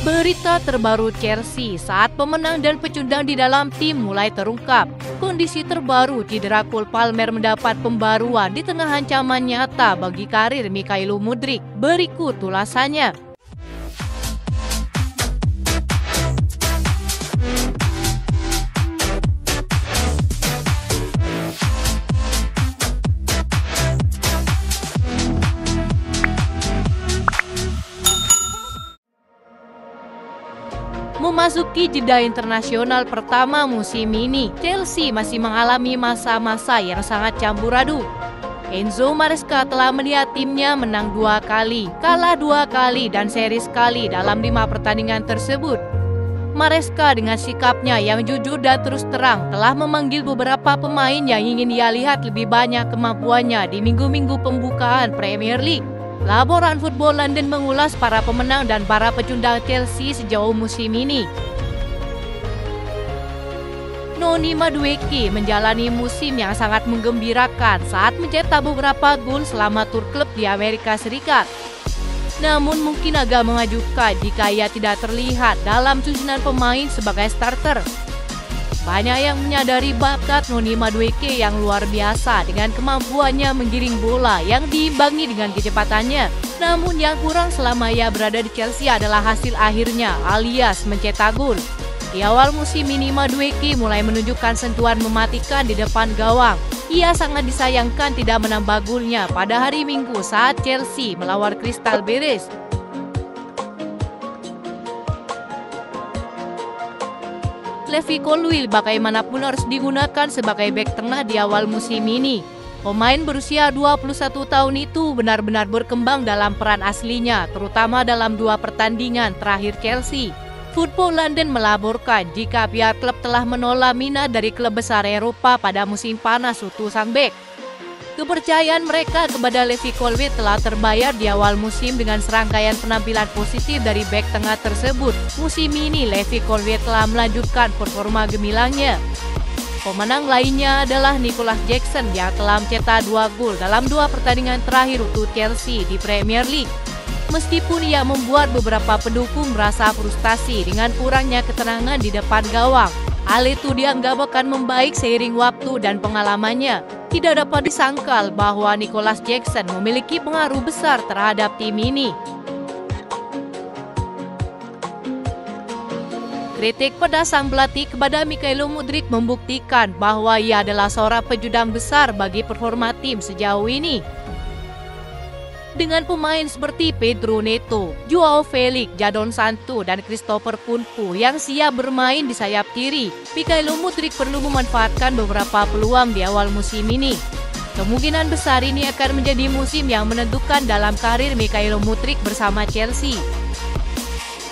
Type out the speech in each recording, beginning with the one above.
Berita terbaru Chelsea saat pemenang dan pecundang di dalam tim mulai terungkap. Kondisi terbaru cedera Cole Palmer mendapat pembaruan di tengah ancaman nyata bagi karir Mykhailo Mudryk. Berikut ulasannya. Memasuki jeda internasional pertama musim ini, Chelsea masih mengalami masa-masa yang sangat campur aduk. Enzo Maresca telah melihat timnya menang 2 kali, kalah 2 kali, dan seri sekali dalam 5 pertandingan tersebut. Maresca dengan sikapnya yang jujur dan terus terang telah memanggil beberapa pemain yang ingin ia lihat lebih banyak kemampuannya di minggu-minggu pembukaan Premier League. Laporan Football London mengulas para pemenang dan para pecundang Chelsea sejauh musim ini. Noni Madueke menjalani musim yang sangat menggembirakan saat mencetak beberapa gol selama tur klub di Amerika Serikat. Namun mungkin agak mengejutkan jika ia tidak terlihat dalam susunan pemain sebagai starter. Banyak yang menyadari bakat Noni Madueke yang luar biasa dengan kemampuannya menggiring bola yang diimbangi dengan kecepatannya. Namun yang kurang selama ia berada di Chelsea adalah hasil akhirnya alias mencetak gol. Di awal musim ini Madueke mulai menunjukkan sentuhan mematikan di depan gawang. Ia sangat disayangkan tidak menambah golnya pada hari Minggu saat Chelsea melawan Crystal Palace. Levi Colwill bagaimanapun harus digunakan sebagai bek tengah di awal musim ini. Pemain berusia 21 tahun itu benar-benar berkembang dalam peran aslinya, terutama dalam 2 pertandingan terakhir Chelsea. Football London melaporkan jika pihak klub telah menolak minat dari klub besar Eropa pada musim panas untuk sang bek. Kepercayaan mereka kepada Levi Colwill telah terbayar di awal musim dengan serangkaian penampilan positif dari bek tengah tersebut. Musim ini Levi Colwill telah melanjutkan performa gemilangnya. Pemenang lainnya adalah Nicolas Jackson yang telah mencetak 2 gol dalam 2 pertandingan terakhir untuk Chelsea di Premier League. Meskipun ia membuat beberapa pendukung merasa frustasi dengan kurangnya ketenangan di depan gawang, hal itu dianggap akan membaik seiring waktu dan pengalamannya. Tidak dapat disangkal bahwa Nicolas Jackson memiliki pengaruh besar terhadap tim ini. Kritik pada sang pelatih kepada Mykhailo Mudryk membuktikan bahwa ia adalah seorang pecundang besar bagi performa tim sejauh ini. Dengan pemain seperti Pedro Neto, Joao Felix, Jadon Sancho, dan Christopher Nkunku yang siap bermain di sayap kiri, Mykhailo Mudryk perlu memanfaatkan beberapa peluang di awal musim ini. Kemungkinan besar ini akan menjadi musim yang menentukan dalam karir Mykhailo Mudryk bersama Chelsea.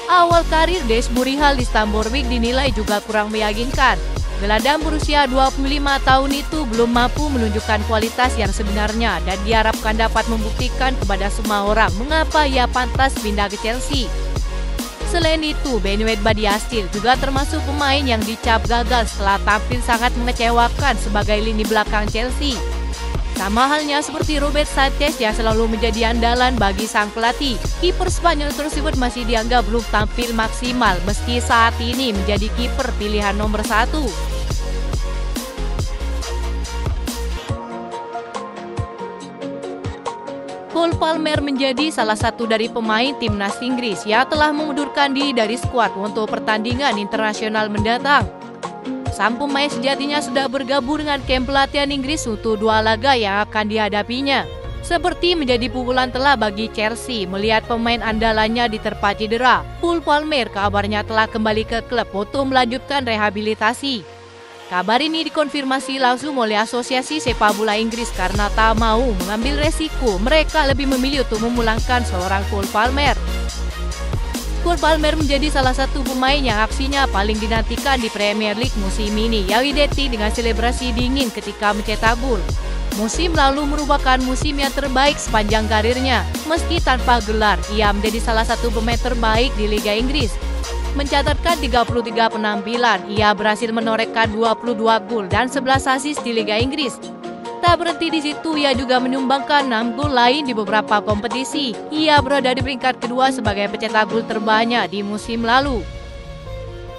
Awal karir Desbury Hall di Stamford Bridge dinilai juga kurang meyakinkan. Gelandang berusia 25 tahun itu belum mampu menunjukkan kualitas yang sebenarnya dan diharapkan dapat membuktikan kepada semua orang mengapa ia pantas pindah ke Chelsea. Selain itu, Benoit Badiashile juga termasuk pemain yang dicap gagal setelah tampil sangat mengecewakan sebagai lini belakang Chelsea. Sama halnya seperti Robert Sanchez yang selalu menjadi andalan bagi sang pelatih. Kiper Spanyol tersebut masih dianggap belum tampil maksimal meski saat ini menjadi kiper pilihan nomor 1. Cole Palmer menjadi salah satu dari pemain timnas Inggris yang telah mengundurkan diri dari skuad untuk pertandingan internasional mendatang. Sang pemain sejatinya sudah bergabung dengan kamp pelatihan Inggris untuk 2 laga yang akan dihadapinya. Seperti menjadi pukulan telak bagi Chelsea melihat pemain andalannya diterpa cedera. Cole Palmer kabarnya telah kembali ke klub untuk melanjutkan rehabilitasi. Kabar ini dikonfirmasi langsung oleh Asosiasi Sepak Bola Inggris karena tak mau mengambil resiko. Mereka lebih memilih untuk memulangkan seorang Cole Palmer. Cole Palmer menjadi salah satu pemain yang aksinya paling dinantikan di Premier League musim ini, yang identik dengan selebrasi dingin ketika mencetak gol. Musim lalu merupakan musim yang terbaik sepanjang karirnya. Meski tanpa gelar, ia menjadi salah satu pemain terbaik di Liga Inggris. Mencatatkan 33 penampilan, ia berhasil menorehkan 22 gol dan 11 assist di Liga Inggris. Tak berhenti di situ, ia juga menyumbangkan 6 gol lain di beberapa kompetisi. Ia berada di peringkat kedua sebagai pencetak gol terbanyak di musim lalu.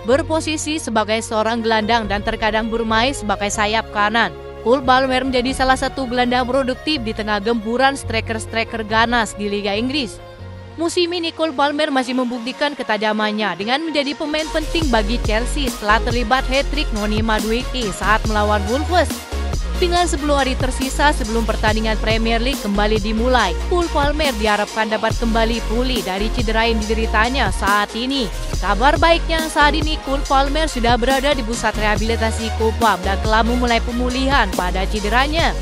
Berposisi sebagai seorang gelandang dan terkadang bermain sebagai sayap kanan, Cole Palmer menjadi salah satu gelandang produktif di tengah gempuran striker-striker ganas di Liga Inggris. Musim ini Cole Palmer masih membuktikan ketajamannya dengan menjadi pemain penting bagi Chelsea setelah terlibat hat-trick Noni Madueke saat melawan Wolves. Tinggal 10 hari tersisa sebelum pertandingan Premier League kembali dimulai, Cole Palmer diharapkan dapat kembali pulih dari cedera yang dideritanya saat ini. Kabar baiknya saat ini Cole Palmer sudah berada di pusat rehabilitasi Kopam dan telah memulai pemulihan pada cederanya.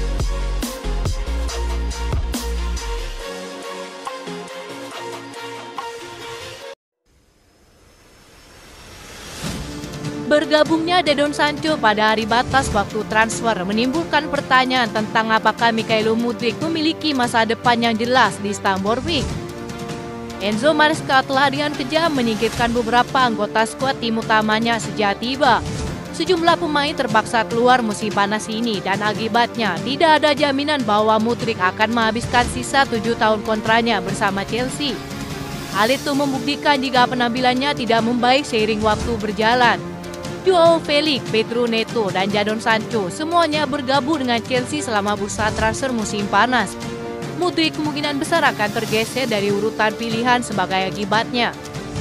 Bergabungnya Jadon Sancho pada hari batas waktu transfer menimbulkan pertanyaan tentang apakah Mikhailo Mudryk memiliki masa depan yang jelas di Stamford Bridge. Enzo Maresca telah dengan kejam menyingkirkan beberapa anggota skuad tim utamanya sejak tiba. Sejumlah pemain terpaksa keluar musim panas ini dan akibatnya tidak ada jaminan bahwa Mudryk akan menghabiskan sisa 7 tahun kontraknya bersama Chelsea. Hal itu membuktikan jika penampilannya tidak membaik seiring waktu berjalan. Joao Felix, Pedro Neto, dan Jadon Sancho semuanya bergabung dengan Chelsea selama bursa transfer musim panas. Mudryk kemungkinan besar akan tergeser dari urutan pilihan sebagai akibatnya.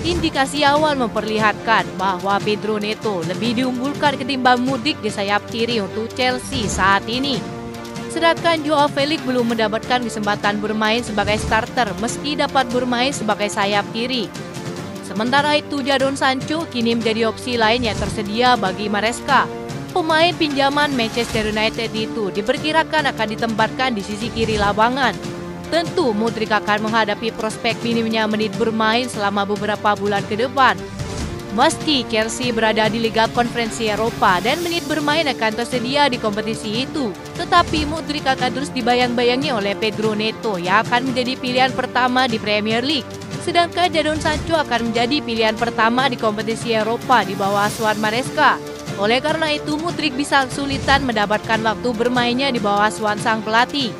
Indikasi awal memperlihatkan bahwa Pedro Neto lebih diunggulkan ketimbang Mudryk di sayap kiri untuk Chelsea saat ini. Sedangkan Joao Felix belum mendapatkan kesempatan bermain sebagai starter meski dapat bermain sebagai sayap kiri. Sementara itu, Jadon Sancho kini menjadi opsi lain yang tersedia bagi Maresca. Pemain pinjaman Manchester United itu diperkirakan akan ditempatkan di sisi kiri lapangan. Tentu Mudryk akan menghadapi prospek minimnya menit bermain selama beberapa bulan ke depan. Meski Chelsea berada di Liga Konferensi Eropa dan menit bermain akan tersedia di kompetisi itu, tetapi Mudryk akan terus dibayang-bayangi oleh Pedro Neto yang akan menjadi pilihan pertama di Premier League. Sedangkan Jadon Sancho akan menjadi pilihan pertama di kompetisi Eropa di bawah asuhan Maresca. Oleh karena itu, Mudryk bisa kesulitan mendapatkan waktu bermainnya di bawah asuhan sang pelatih.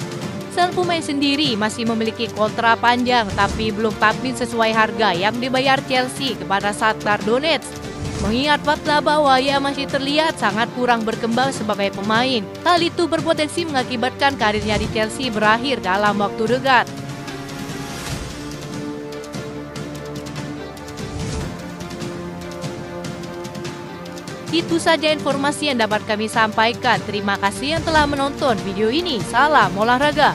Sang pemain sendiri masih memiliki kontrak panjang tapi belum tampil sesuai harga yang dibayar Chelsea kepada Shakhtar Donetsk. Mengingat fakta bahwa ia masih terlihat sangat kurang berkembang sebagai pemain, hal itu berpotensi mengakibatkan karirnya di Chelsea berakhir dalam waktu dekat. Itu saja informasi yang dapat kami sampaikan. Terima kasih yang telah menonton video ini. Salam olahraga.